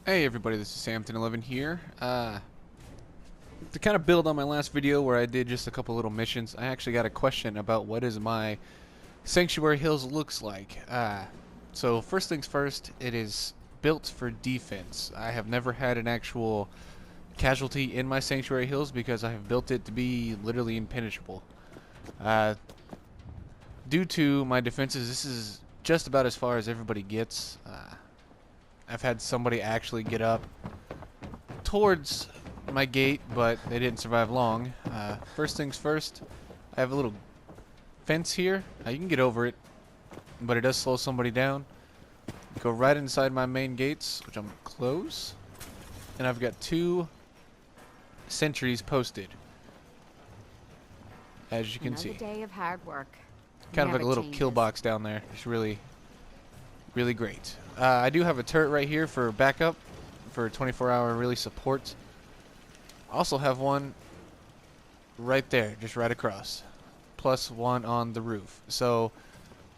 Hey everybody, this is Samton11 here. To kind of build on my last video where I did just a couple little missions, I actually got a question about what is my Sanctuary Hills looks like. So first things first, it is built for defense. I have never had an actual casualty in my Sanctuary Hills because I have built it to be literally impenetrable. Uh, Due to my defenses, this is just about as far as everybody gets. I've had somebody actually get up towards my gate, but they didn't survive long. First things first, I have a little fence here. You can get over it, but it does slow somebody down. Go right inside my main gates, which I'm close, and I've got 2 sentries posted, as you can Another see. day of hard work. Kind of like Never a little changes. kill box down there. It's really great. I do have a turret right here for backup, for 24-hour really support. I also have one right there, just right across, plus one on the roof. So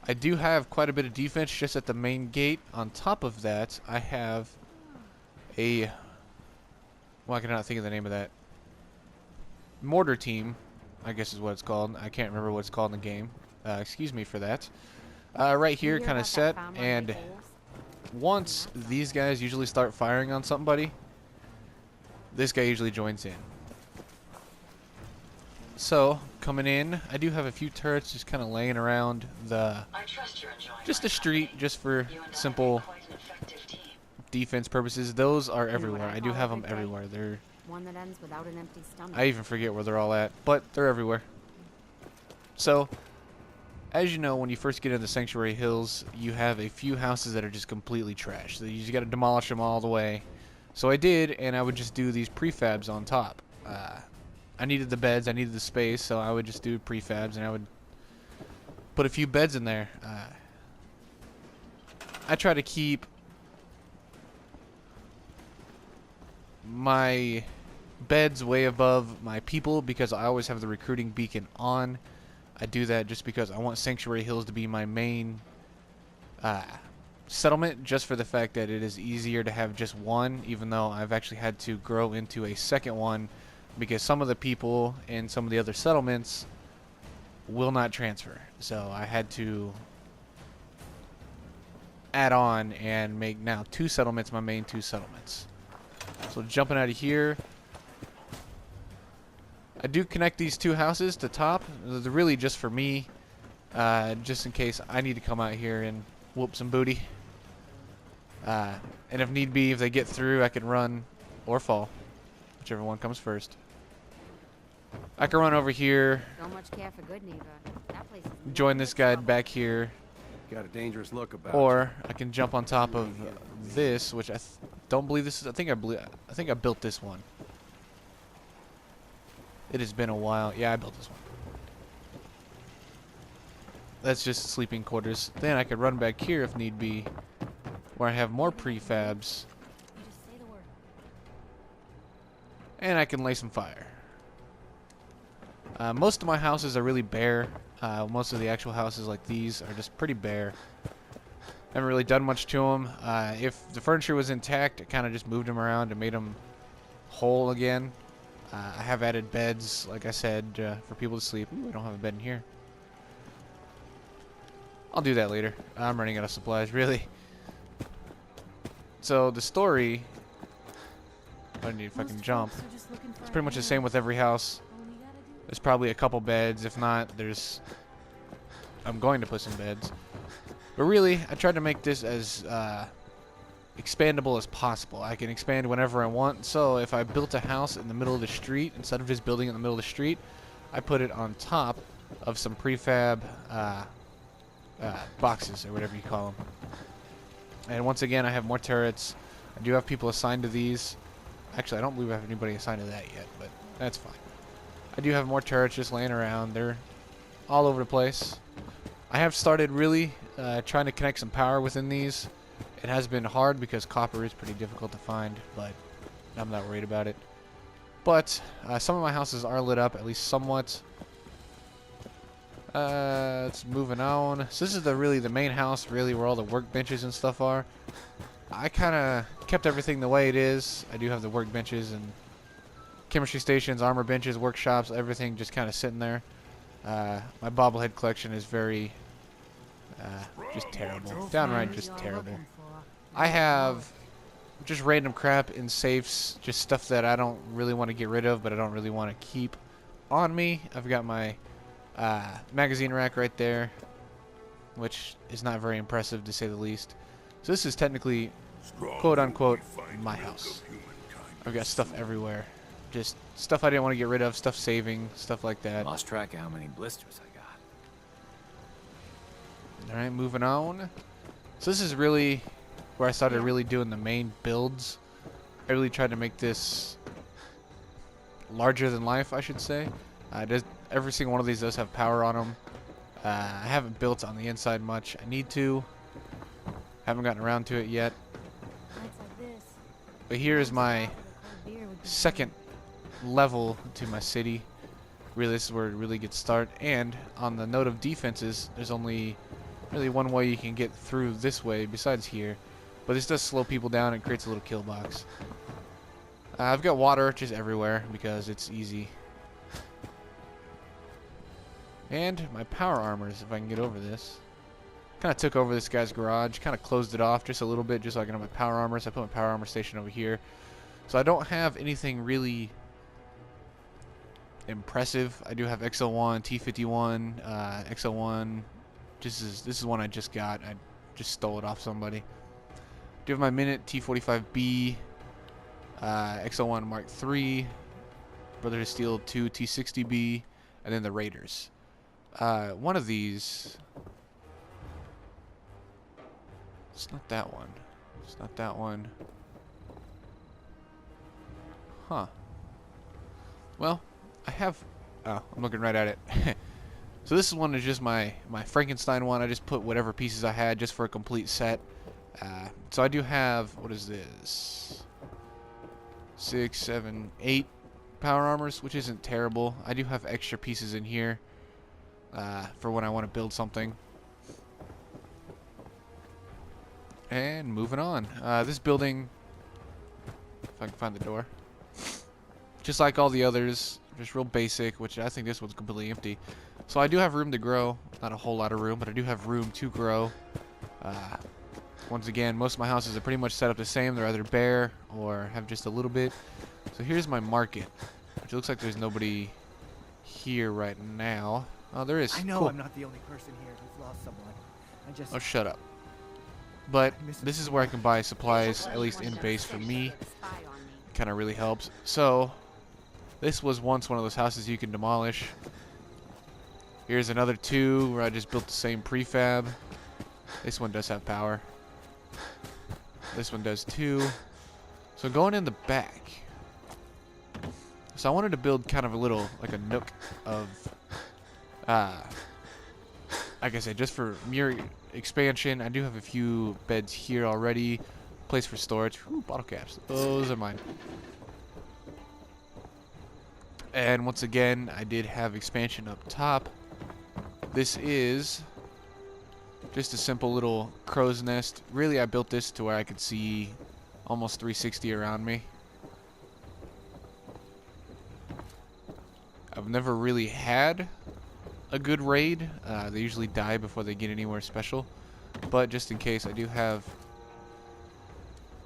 I do have quite a bit of defense just at the main gate. On top of that, I have a, well, I cannot think of the name of that, mortar team, I guess is what it's called. I can't remember what it's called in the game. Excuse me for that. Right here, kind of set, and once these guys usually start firing on somebody, this guy usually joins in. So, coming in, I do have a few turrets just kind of laying around just the street, just for simple defense purposes. Those are everywhere. I do have them everywhere. They're, One that ends without an empty stomach. I even forget where they're all at, but they're everywhere. So, as you know, when you first get into Sanctuary Hills, you have a few houses that are just completely trashed. So you just got to demolish them all the way. So I did, and I would just do these prefabs on top. I needed the beds, I needed the space, so I would just do prefabs, and I would put a few beds in there. I try to keep my beds way above my people because I always have the recruiting beacon on. I do that just because I want Sanctuary Hills to be my main settlement, just for the fact that it is easier to have just one, even though I've actually had to grow into a second one because some of the people in some of the other settlements will not transfer. So I had to add on and make now 2 settlements my main 2 settlements. So jumping out of here, I do connect these 2 houses to top. They're really just for me, just in case I need to come out here and whoop some booty. And if need be, if they get through, I can run or fall, whichever one comes first. I can run over here, Don't much care for good neighbor. That place is join never this in guy trouble. back here, Got a dangerous look about or I can jump on top of this, which I don't believe this is. I think I built this one. It has been a while. Yeah, I built this one. That's just sleeping quarters. Then I could run back here if need be, where I have more prefabs, You just say the word. and I can lay some fire. Most of my houses are really bare. Most of the actual houses like these are just pretty bare. Haven't really done much to them. If the furniture was intact, I kind of just moved them around and made them whole again. I have added beds, like I said, for people to sleep. Ooh, I don't have a bed in here. I'll do that later. I'm running out of supplies, really. So the story, I don't need to fucking jump. It's pretty much the same with every house. There's probably a couple beds. If not, I'm going to put some beds. But really, I tried to make this as expandable as possible. I can expand whenever I want. So if I built a house in the middle of the street, instead of just building it in the middle of the street, I put it on top of some prefab boxes, or whatever you call them. And once again, I have more turrets. I do have people assigned to these. Actually, I don't believe I have anybody assigned to that yet, but that's fine. I do have more turrets just laying around. They're all over the place. I have started really trying to connect some power within these. It has been hard because copper is pretty difficult to find, but I'm not worried about it. But some of my houses are lit up, at least somewhat. It's moving on. So this is really the main house, really, where all the workbenches and stuff are. I kind of kept everything the way it is. I do have the workbenches and chemistry stations, armor benches, workshops, everything just kind of sitting there. My bobblehead collection is very just terrible. Downright just terrible. I have just random crap in safes, just stuff that I don't really want to get rid of, but I don't really want to keep on me. I've got my magazine rack right there, which is not very impressive to say the least. So this is technically, quote unquote, my house. I've got stuff everywhere. Just stuff I didn't want to get rid of, stuff saving, stuff like that. Lost track of how many blisters I got. Alright, moving on. So this is really where I started really doing the main builds. I really tried to make this larger than life, I should say. Every single one of these does have power on them. I haven't built on the inside much. I need to. Haven't gotten around to it yet. But here is my second level to my city. Really, this is where it really gets started. And on the note of defenses, there's only really one way you can get through this way besides here. But this does slow people down and creates a little kill box. I've got water just everywhere because it's easy. And my power armors, if I can get over this. Kind of took over this guy's garage, kind of closed it off just a little bit just so I can have my power armors. I put my power armor station over here. So I don't have anything really impressive. I do have XL1, T51, XL1. This is one I just got. I just stole it off somebody. Do have my Minute T45B, XL1 Mark III, Brother of Steel 2 T60B, and then the Raiders. One of these. It's not that one. It's not that one. Huh. Well, I have... Oh, I'm looking right at it. So this one is just my Frankenstein one. I just put whatever pieces I had just for a complete set. So I do have... What is this? 6, 7, 8 power armors, which isn't terrible. I do have extra pieces in here for when I want to build something. And moving on. This building, if I can find the door, just like all the others, just real basic, which I think this one's completely empty. So I do have room to grow. Not a whole lot of room, but I do have room to grow. Once again, most of my houses are pretty much set up the same. They're either bare or have just a little bit. So here's my market, which looks like there's nobody here right now. Oh, there is. I know cool. I'm not the only person here who's lost someone. I just... Oh, shut up. But this is where I can buy supplies, at least in base for me. Kind of really helps. So, this was once one of those houses you can demolish. Here's another 2 where I just built the same prefab. This one does have power. This one does too. So going in the back. So I wanted to build kind of a little, like a nook of, like I said, just for mere expansion. I do have a few beds here already. Place for storage. Ooh, bottle caps. Those are mine. And once again, I did have expansion up top. This is just a simple little crow's nest. Really, I built this to where I could see almost 360 around me. I've never really had a good raid. They usually die before they get anywhere special. But just in case, I do have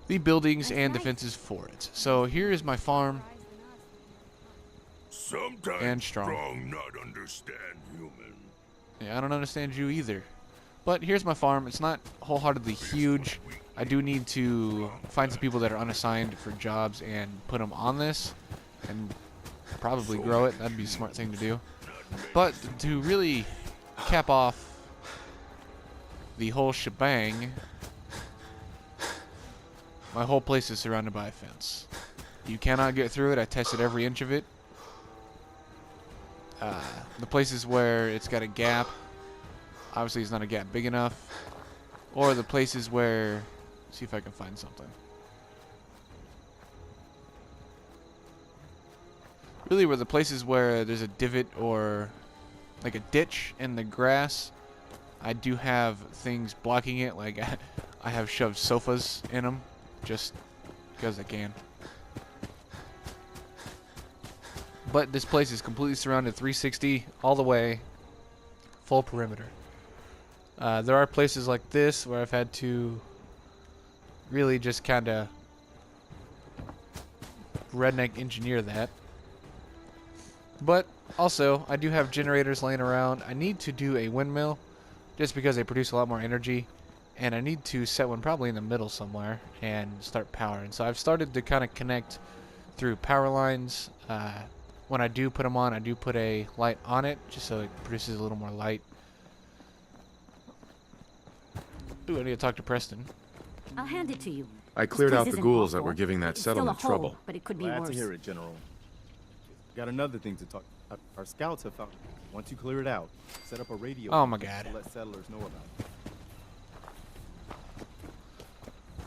the buildings and defenses for it. So here is my farm. Sometimes And strong. not understand human. Yeah, I don't understand you either. But here's my farm. It's not wholeheartedly huge. I do need to find some people that are unassigned for jobs and put them on this. And probably grow it. That'd be a smart thing to do. But to really cap off the whole shebang, my whole place is surrounded by a fence. You cannot get through it. I tested every inch of it. The places where it's got a gap, obviously it's not a gap big enough. Or the places where, see if I can find something. Really, where the places where there's a divot or like a ditch in the grass, I do have things blocking it. Like I have shoved sofas in them just because I can. But this place is completely surrounded 360 all the way, full perimeter. There are places like this where I've had to really just kind of redneck engineer that. But also, I do have generators laying around. I need to do a windmill just because they produce a lot more energy. And I need to set one probably in the middle somewhere and start powering. So I've started to kind of connect through power lines. When I do put them on, I do put a light on it just so it produces a little more light. Ooh, I need to talk to Preston. I'll hand it to you. I This cleared place out the isn't ghouls that awful. were giving that It's still a settlement hole, trouble. but it could be Glad worse. to hear it, General. Got another thing to talk. Our scouts have found. Once you clear it out, set up a radio. Oh my frequency God. to let settlers know about it.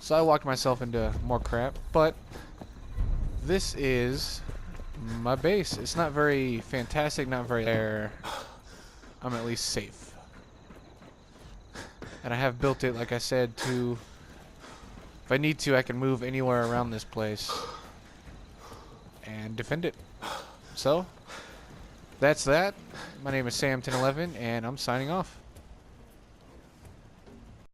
So I walked myself into more crap, but this is my base. It's not very fantastic, not very there. I'm at least safe. And I have built it, like I said, to... If I need to, I can move anywhere around this place and defend it. So, that's that. My name is Sam1011, and I'm signing off.